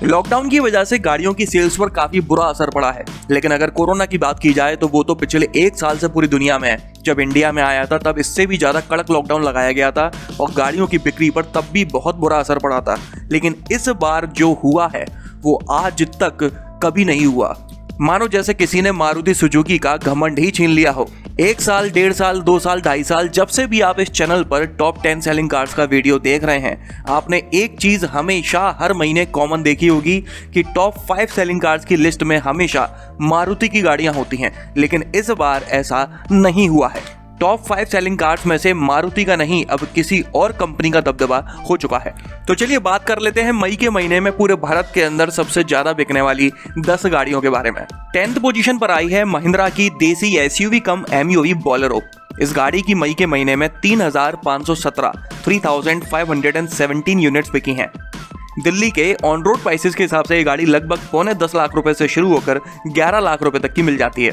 Lockdown की वजह से गाड़ियों की सेल्स पर काफी बुरा असर पड़ा है, लेकिन अगर कोरोना की बात की जाए तो वो तो पिछले 1 साल से पूरी दुनिया में है। जब इंडिया में आया था तब इससे भी ज्यादा कड़क लॉकडाउन लगाया गया था और गाड़ियों की बिक्री पर तब भी बहुत बुरा असर पड़ा था। लेकिन इस बार जो हुआ है वो आज तक कभी नहीं हुआ। मानो जैसे किसी ने मारुति सुजुकी का घमंड ही छीन लिया हो। 1 साल, 1.5 साल, 2 साल, 2.5 साल, जब से भी आप इस चैनल पर टॉप 10 सेलिंग कार्स का वीडियो देख रहे हैं, आपने एक चीज हमेशा हर महीने कॉमन देखी होगी कि टॉप 5 सेलिंग कार्स की लिस्ट में हमेशा मारुति की गाड़ियां होती हैं। लेकिन इस बार ऐसा नहीं हुआ है। टॉप 5 सेलिंग कार्स में से मारुति का नहीं, अब किसी और कंपनी का दबदबा हो चुका है। तो चलिए बात कर लेते हैं मई के महीने में पूरे भारत के अंदर सबसे ज्यादा बिकने वाली 10 गाड़ियों के बारे में। 10th पोजीशन पर आई है महिंद्रा की देसी एसयूवी कम एमयूवी बोलेरो। इस गाड़ी की मई के महीने में 3,517 यूनिट्स बिकी हैं। दिल्ली के ऑन रोड प्राइसेस के हिसाब से ये गाड़ी लगभग 9.25 लाख रुपए से शुरू होकर 11 लाख रुपए तक की मिल जाती है।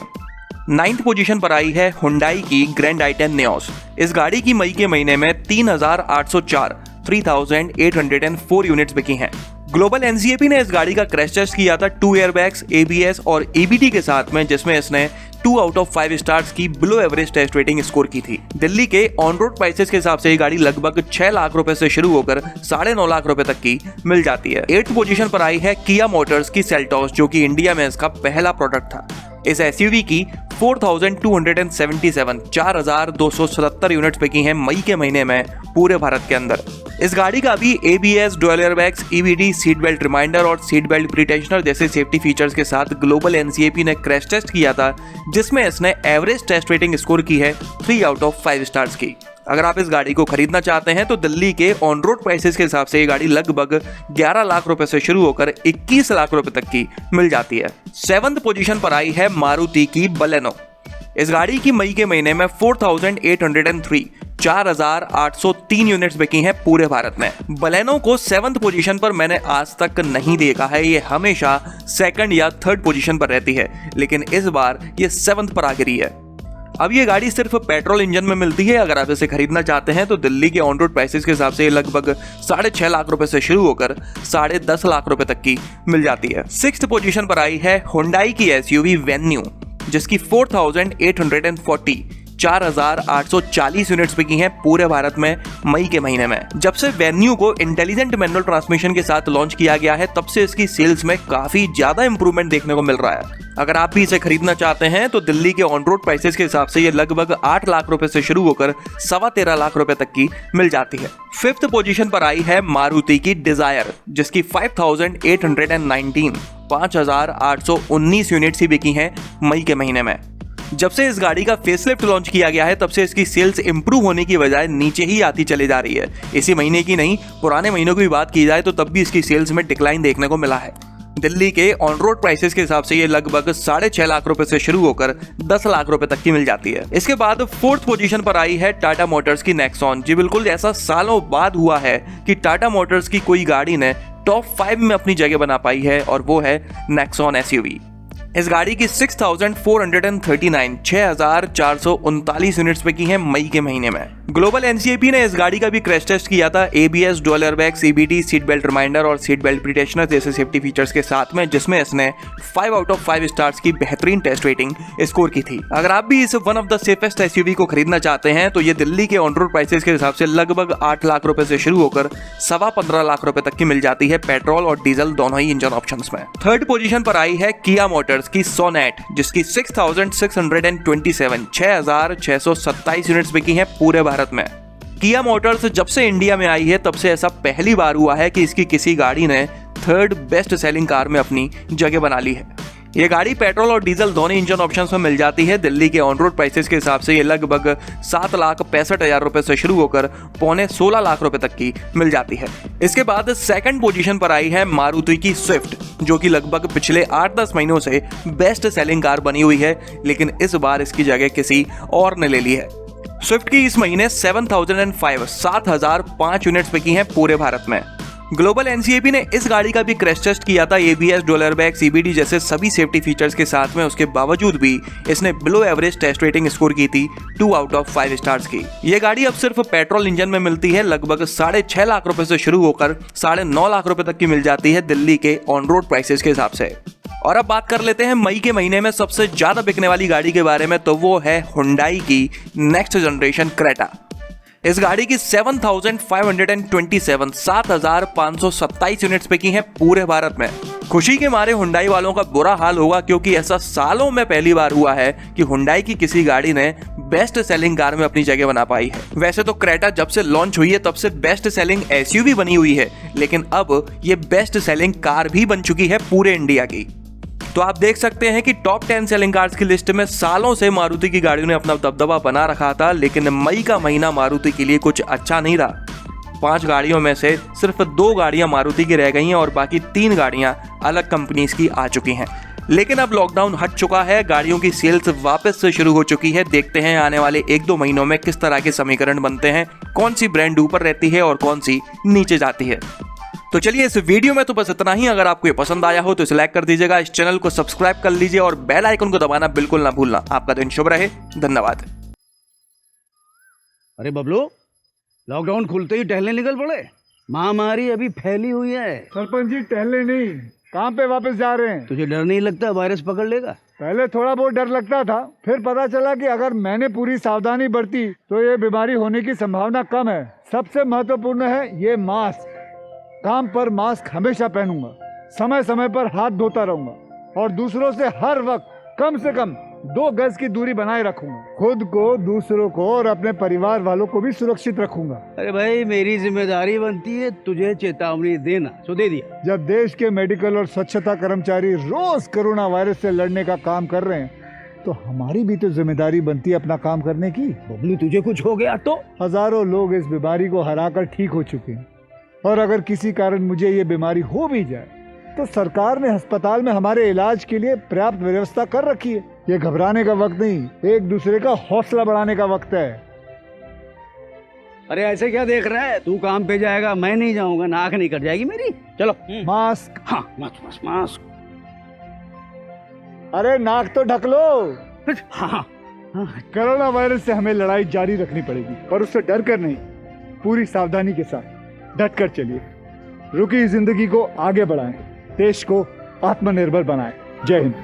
9th पोजीशन पर आई है हुंडई की ग्रैंड आई-10 नियोस। इस गाड़ी की मई के महीने में 3,804 यूनिट्स बिकी हैं। ग्लोबल एनसीएपी ने इस गाड़ी का क्रैश टेस्ट किया था 2 एयरबैग्स, एबीएस और एबीडी के साथ में, जिसमें इसने 2 आउट ऑफ 5 स्टार्स की below average test rating score की थी। दिल्ली के ऑन रोड प्राइसेस के हिसाब से ये गाड़ी लगभग 6 लाख रुपए से शुरू होकर 9.5 लाख रुपए तक की मिल जाती है। 8th पोजीशन पर आई है किया मोटर्स की सेल्टॉस, जो कि इंडिया में इसका पहला प्रोडक्ट था। इस एसयूवी की 4,277 यूनिट्स बिकी हैं मई के महीने में पूरे भारत के अंदर। इस गाड़ी का भी ABS, dual airbags, EBD, seat belt reminder और सीट बेल्ट प्रीटेंशनर जैसे सेफ्टी फीचर्स के साथ ग्लोबल एनसीएपी ने क्रैश टेस्ट किया था, जिसमें इसने एवरेज टेस्ट रेटिंग स्कोर की है 3 आउट ऑफ 5 स्टार्स की। अगर आप इस गाड़ी को खरीदना चाहते हैं तो दिल्ली के ऑन रोड प्राइसेस के हिसाब से ये गाड़ी लगभग 11 लाख रुपए से शुरू होकर 21 लाख रुपए तक की मिल जाती है। 7th पोजीशन पर आई है मारुति की बलेनो। इस गाड़ी की मई के महीने में 4,803 यूनिट्स बिकी हैं पूरे भारत में। बलेनो को 7th पोजीशन पर मैंने आज तक नहीं देखा है, ये हमेशा 2nd या 3rd पोजीशन पर रहती है, लेकिन इस बार ये 7th पर आ गिरी है। अब ये गाड़ी सिर्फ पेट्रोल इंजन में मिलती है। अगर आप इसे खरीदना चाहते हैं तो दिल्ली के ऑन रोड प्राइसेस के हिसाब से ये लगभग 6.5 लाख रुपए से शुरू होकर 10.5 लाख रुपए तक की मिल जाती है। 6th पोजीशन पर आई है हुंडई की एसयूवी वेन्यू, जिसकी 4,840 यूनिट्स बिकी हैं पूरे भारत में मई के महीने में। जब से वेन्यू को इंटेलिजेंट मैनुअल ट्रांसमिशन के साथ लॉन्च किया गया है, तब से इसकी सेल्स में काफी ज्यादा इंप्रूवमेंट देखने को मिल रहा है। अगर आप भी इसे खरीदना चाहते हैं तो दिल्ली के ऑन रोड प्राइसेस के हिसाब से ये लगभग 8 लाख रुपए से शुरू होकर 13.25 लाख रुपए तक की मिल जाती है। 5th पोजीशन पर आई है मारुति की डिजायर, जिसकी 5,819 यूनिट्स ही बिकी हैं मई के महीने में। जब से इस गाड़ी का फेसलिफ्ट लॉन्च किया गया है, तब से इसकी सेल्स इंप्रूव होने की बजाय नीचे ही आती चली जा रही है। इसी महीने की नहीं, पुराने महीनों की भी बात की जाए तो तब भी इसकी सेल्स में डिक्लाइन देखने को मिला है। दिल्ली के ऑन रोड प्राइसेस के हिसाब से ये लगभग 6.5 लाख रुपए से शुरू होकर 10 लाख रुपए तक की मिल जाती है। इसके बाद 4th पोजीशन पर आई है टाटा मोटर्स की नेक्सॉन। जी बिल्कुल, ऐसा सालों बाद हुआ है कि टाटा मोटर्स की कोई गाड़ी ने टॉप 5 में अपनी जगह बना पाई है, और वो है नेक्सॉन एसयूवी। इस गाड़ी की 6,439 यूनिट्स बिकी हैं मई के महीने में। ग्लोबल एनसीएपी ने इस गाड़ी का भी क्रैश टेस्ट किया था ABS, dual airbags, EBD, seat belt reminder और सीट बेल्ट प्रीटेंशनर जैसे सेफ्टी फीचर्स के साथ में, जिसमें इसने 5 आउट ऑफ 5 स्टार्स की बेहतरीन टेस्ट रेटिंग स्कोर की थी। अगर आप भी इस one of the safest SUV को खरीदना चाहते हैं तो ये दिल्ली के ऑन रोड प्राइसेस के हिसाब से लगभग 8 लाख रुपए से शुरू होकर 15.25 लाख रुपए तक की मिल जाती है, पेट्रोल और डीजल दोनों ही इंजन ऑप्शंस में। 3rd पोजीशन पर आई है किया मोटर्स की सोनेट, जिसकी 6,627 यूनिट्स बिकी हैं पूरे भारत में। किया मोटर्स जब से इंडिया में आई है, तब से ऐसा पहली बार हुआ है कि इसकी किसी गाड़ी ने 3rd बेस्ट सेलिंग कार में अपनी जगह बना ली है। ये गाड़ी पेट्रोल और डीजल दोनों इंजन ऑप्शंस में मिल जाती है। दिल्ली के ऑन रोड प्राइसेस के हिसाब से ये लगभग 7,65,000 रुपए से शुरू होकर 16 लाख रुपए तक की मिल जाती है। इसके बाद 2nd पोजीशन पर आई है मारुति की स्विफ्ट, जो कि लगभग पिछले 8-10 महीनों से बेस्ट सेलिंग कार बनी हुई है, लेकिन इस बार इसकी जगह किसी और ने ले ली है। स्विफ्ट की इस महीने 7,005 यूनिट्स बिकी हैं पूरे भारत में। ग्लोबल एनसीएपी ने इस गाड़ी का भी क्रैश टेस्ट किया था एबीएस, डोलर बैग, सीबीडी जैसे सभी सेफ्टी फीचर्स के साथ में। उसके बावजूद भी इसने below average test rating score की थी 2 आउट ऑफ 5 स्टार्स की। ये गाड़ी अब सिर्फ पेट्रोल इंजन में मिलती है, लगभग 6.5 लाख रुपए से शुरू होकर 9.5 लाख रुपए तक की मिल जाती है दिल्ली के ऑन रोड प्राइसेस के हिसाब से। और अब बात कर लेते हैं मई के महीने में सबसे ज्यादा बिकने वाली गाड़ी के बारे में, तो वो है हुंडई की नेक्स्ट जनरेशन क्रेटा। इस गाड़ी की 7,527 यूनिट्स बिकी हैं पूरे भारत में। खुशी के मारे हुंडई वालों का बुरा हाल होगा, क्योंकि ऐसा सालों में पहली बार हुआ है कि हुंडई की किसी गाड़ी ने बेस्ट सेलिंग कार में अपनी जगह बना पाई है। वैसे तो क्रेटा जब से लॉन्च हुई है तब से बेस्ट सेलिंग एसयूवी बनी हुई है, लेकिन अब ये बेस्ट सेलिंग कार भी बन चुकी है पूरे इंडिया की। तो आप देख सकते हैं कि टॉप 10 सेलिंग कार्स की लिस्ट में सालों से मारुति की गाड़ियों ने अपना दबदबा बना रखा था, लेकिन मई का महीना मारुति के लिए कुछ अच्छा नहीं रहा। 5 गाड़ियों में से सिर्फ 2 गाड़ियां मारुति की रह गई हैं और बाकी 3 गाड़ियां अलग कंपनीज की आ चुकी हैं। लेकिन अब लॉकडाउन हट चुका है, गाड़ियों की सेल्स वापस से शुरू हो चुकी है। देखते हैं आने वाले 1-2 महीनों में किस तरह के समीकरण बनते हैं, कौन सी ब्रांड ऊपर रहती है और कौन सी नीचे जाती है। तो चलिए इस वीडियो में तो बस इतना ही। अगर आपको ये पसंद आया हो तो इसे लाइक कर दीजिएगा, इस चैनल को सब्सक्राइब कर लीजिए और बेल आइकन को दबाना बिल्कुल ना भूलना। आपका दिन शुभ रहे, धन्यवाद। अरे बबलू, लॉकडाउन खुलते ही टहलने निकल पड़े। महामारी अभी फैली हुई है। सरपंच जी टहलने नहीं, कहाँ पे वापस जा रहे हैं? तुझे डर नहीं लगता वायरस पकड़ लेगा? पहले थोड़ा बहुत डर लगता था, फिर पता चला कि अगर मैंने पूरी सावधानी बरती तो ये बीमारी होने की संभावना कम है। सबसे महत्वपूर्ण है ये मास्क। काम पर मास्क हमेशा पहनूंगा, समय समय पर हाथ धोता रहूंगा और दूसरों से हर वक्त कम से कम 2 गज की दूरी बनाए रखूंगा। खुद को, दूसरों को और अपने परिवार वालों को भी सुरक्षित रखूंगा। अरे भाई, मेरी जिम्मेदारी बनती है तुझे चेतावनी देना, तो दे दिया। जब देश के मेडिकल और स्वच्छता कर्मचारी रोज कोरोना वायरस से लड़ने का काम कर रहे हैं, तो हमारी भी तो जिम्मेदारी बनती है अपना काम करने की। बबलू, तुझे कुछ हो गया तो? हजारों लोग इस बीमारी को हराकर ठीक हो चुके हैं, और अगर किसी कारण मुझे ये बीमारी हो भी जाए तो सरकार ने अस्पताल में हमारे इलाज के लिए पर्याप्त व्यवस्था कर रखी है। ये घबराने का वक्त नहीं, एक दूसरे का हौसला बढ़ाने का वक्त है। अरे ऐसे क्या देख रहा है? तू काम पे जाएगा, मैं नहीं जाऊंगा, नाक नहीं कट जाएगी मेरी। चलो मास्क। हाँ, मास्क मास्क। अरे नाक तो ढक लो। हाँ। कोरोना वायरस से हमें लड़ाई जारी रखनी पड़ेगी, पर उससे डर कर नहीं, पूरी सावधानी के साथ डट कर चलिए। रुकी जिंदगी को आगे बढ़ाएं, देश को आत्मनिर्भर बनाएं। जय हिंद।